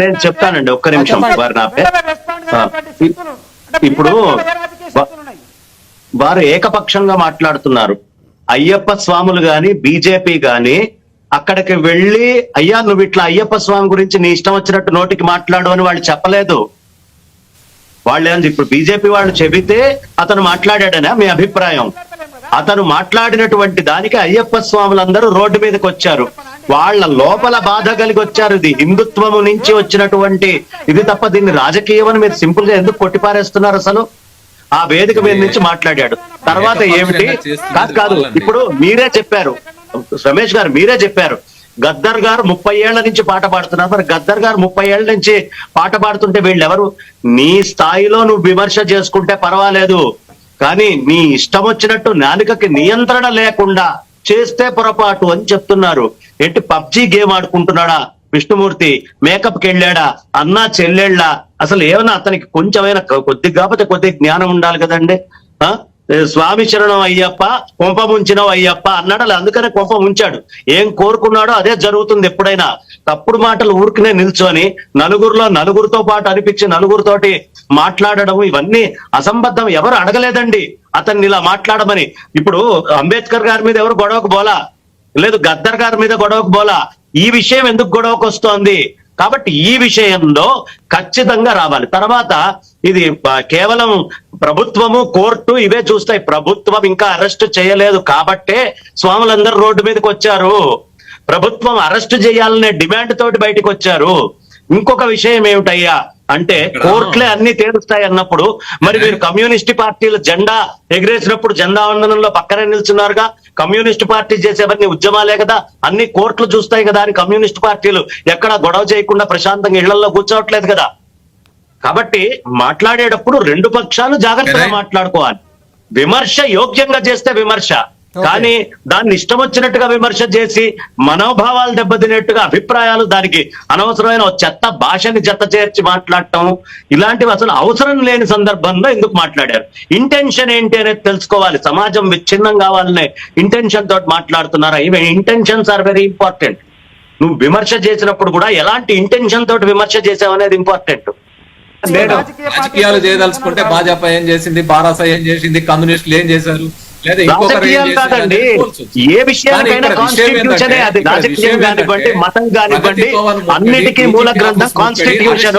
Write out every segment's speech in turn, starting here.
నేను చెప్తానండి, ఒక్క నిమిషం వారిని ఆపే. ఇప్పుడు వారు ఏకపక్షంగా మాట్లాడుతున్నారు. అయ్యప్ప స్వాములు గాని బీజేపీ గాని అక్కడికి వెళ్ళి అయ్యా నువ్వు ఇట్లా అయ్యప్ప స్వామి గురించి నీ ఇష్టం వచ్చినట్టు నోటికి మాట్లాడు అని వాళ్ళు చెప్పలేదు. వాళ్ళు ఇప్పుడు బీజేపీ వాళ్ళు చెబితే అతను మాట్లాడాడనా మీ అభిప్రాయం? అతను మాట్లాడినటువంటి దానికి అయ్యప్ప స్వాములందరూ రోడ్డు మీదకి వచ్చారు. వాళ్ళ లోపల బాధ కలిగి వచ్చారు. ఇది హిందుత్వము నుంచి వచ్చినటువంటి ఇది తప్ప దీన్ని రాజకీయం అని మీరు సింపుల్ గా ఎందుకు కొట్టిపారేస్తున్నారు? అసలు ఆ వేదిక మీద నుంచి మాట్లాడాడు. తర్వాత ఏమిటి? కాదు ఇప్పుడు మీరే చెప్పారు, రమేష్ గారు మీరే చెప్పారు, గద్దర్ గారు 30 ఏళ్ల నుంచి పాట పాడుతున్నారు. మరి గద్దర్ గారు 30 ఏళ్ల నుంచి పాట పాడుతుంటే వీళ్ళెవరు? నీ స్థాయిలో నువ్వు విమర్శ చేసుకుంటే పర్వాలేదు, కానీ నీ ఇష్టం వచ్చినట్టు నాలుకకి నియంత్రణ లేకుండా చేస్తే పొరపాటు అని చెప్తున్నారు. ఏంటి పబ్జీ గేమ్ ఆడుకుంటున్నాడా విష్ణుమూర్తి? మేకప్కి వెళ్ళాడా? అన్నా చెల్లెళ్ళ? అసలు ఏమన్నా అతనికి కొంచెమైనా కొద్దిగా కాకపోతే కొద్దిగా జ్ఞానం ఉండాలి కదండి. స్వామి శరణం అయ్యప్ప కొంప ముంచినవు అయ్యప్ప అన్నాడు. అందుకనే కొంప ముంచాడు. ఏం కోరుకున్నాడో అదే జరుగుతుంది. ఎప్పుడైనా తప్పుడు మాటలు ఊరికనే నిల్చొని నలుగురితో పాటు అనిపించి నలుగురితోటి మాట్లాడడం ఇవన్నీ అసంబద్ధం. ఎవరు అడగలేదండి అతన్ని ఇలా మాట్లాడమని. ఇప్పుడు అంబేద్కర్ గారి మీద ఎవరు గొడవకు బోలా లేదు, గద్దర్ గారి మీద గొడవకు బోలా. ఈ విషయం ఎందుకు గొడవకు వస్తోంది? కాబట్టి ఈ విషయంలో ఖచ్చితంగా రావాలి. తర్వాత ఇది కేవలం ప్రభుత్వము కోర్టు ఇవే చూస్తాయి. ప్రభుత్వం ఇంకా అరెస్ట్ చేయలేదు కాబట్టే స్వాములందరూ రోడ్డు మీదకి వచ్చారు. ప్రభుత్వం అరెస్ట్ చేయాలనే డిమాండ్ తోటి బయటకు వచ్చారు. ఇంకొక విషయం ఏమిటయ్యా అంటే కోర్టులే అన్ని తేలుస్తాయి అన్నప్పుడు మరి మీరు కమ్యూనిస్ట్ పార్టీల జెండా ఎగిరేసినప్పుడు జెండా వందనంలో పక్కనే నిల్చున్నారుగా. కమ్యూనిస్ట్ పార్టీ చేసేవన్నీ ఉద్యమాలే కదా, అన్ని కోర్టులు చూస్తాయి కదా అని కమ్యూనిస్ట్ పార్టీలు ఎక్కడ గొడవ చేయకుండా ప్రశాంతంగా ఇళ్లలో కూర్చోవట్లేదు కదా. కాబట్టి మాట్లాడేటప్పుడు రెండు పక్షాలు జాగ్రత్తగా మాట్లాడుకోవాలి. విమర్శ యోగ్యంగా చేస్తే విమర్శ, కానీ దాన్ని ఇష్టం వచ్చినట్టుగా విమర్శ చేసి మనోభావాలు దెబ్బతినేట్టుగా అభిప్రాయాలు దానికి అనవసరమైన చెత్త భాషని జత చేర్చి మాట్లాడటం ఇలాంటివి అసలు అవసరం లేని సందర్భంలో ఎందుకు మాట్లాడారు? ఇంటెన్షన్ ఏంటి అనేది తెలుసుకోవాలి. సమాజం విచ్ఛిన్నం కావాలనే ఇంటెన్షన్ తోటి మాట్లాడుతున్నారా? ఇవి ఇంటెన్షన్స్ ఆర్ వెరీ ఇంపార్టెంట్. నువ్వు విమర్శ చేసినప్పుడు కూడా ఎలాంటి ఇంటెన్షన్ తోటి విమర్శ చేసావు అనేది ఇంపార్టెంట్. రాజకీయాలు చేయదలుచుకుంటే భాజపా ఏం చేసింది, బారాస ఏం చేసింది, కమ్యూనిస్టులు ఏం చేశారు, రాజకీయాలు కాదండి. ఏ విషయానికైనా కాన్స్టిట్యూషన్, అది రాజకీయం కానివ్వండి మతం కానివ్వండి, అన్నిటికీ మూల గ్రంథం కాన్స్టిట్యూషన్.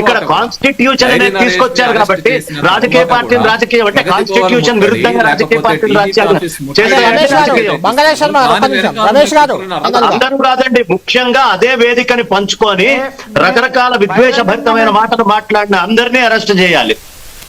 ఇక్కడ కాన్స్టిట్యూషన్ అనేది తీసుకొచ్చారు కాబట్టి రాజకీయ పార్టీలు రాజకీయం అంటే కాన్స్టిట్యూషన్ విరుద్ధంగా రాజకీయ పార్టీలు రాజకీయాలు అందరూ కాదండి. ముఖ్యంగా అదే వేదికని పంచుకొని రకరకాల విద్వేషభరితమైన మాటలు మాట్లాడిన అందరినీ అరెస్ట్ చేయాలి.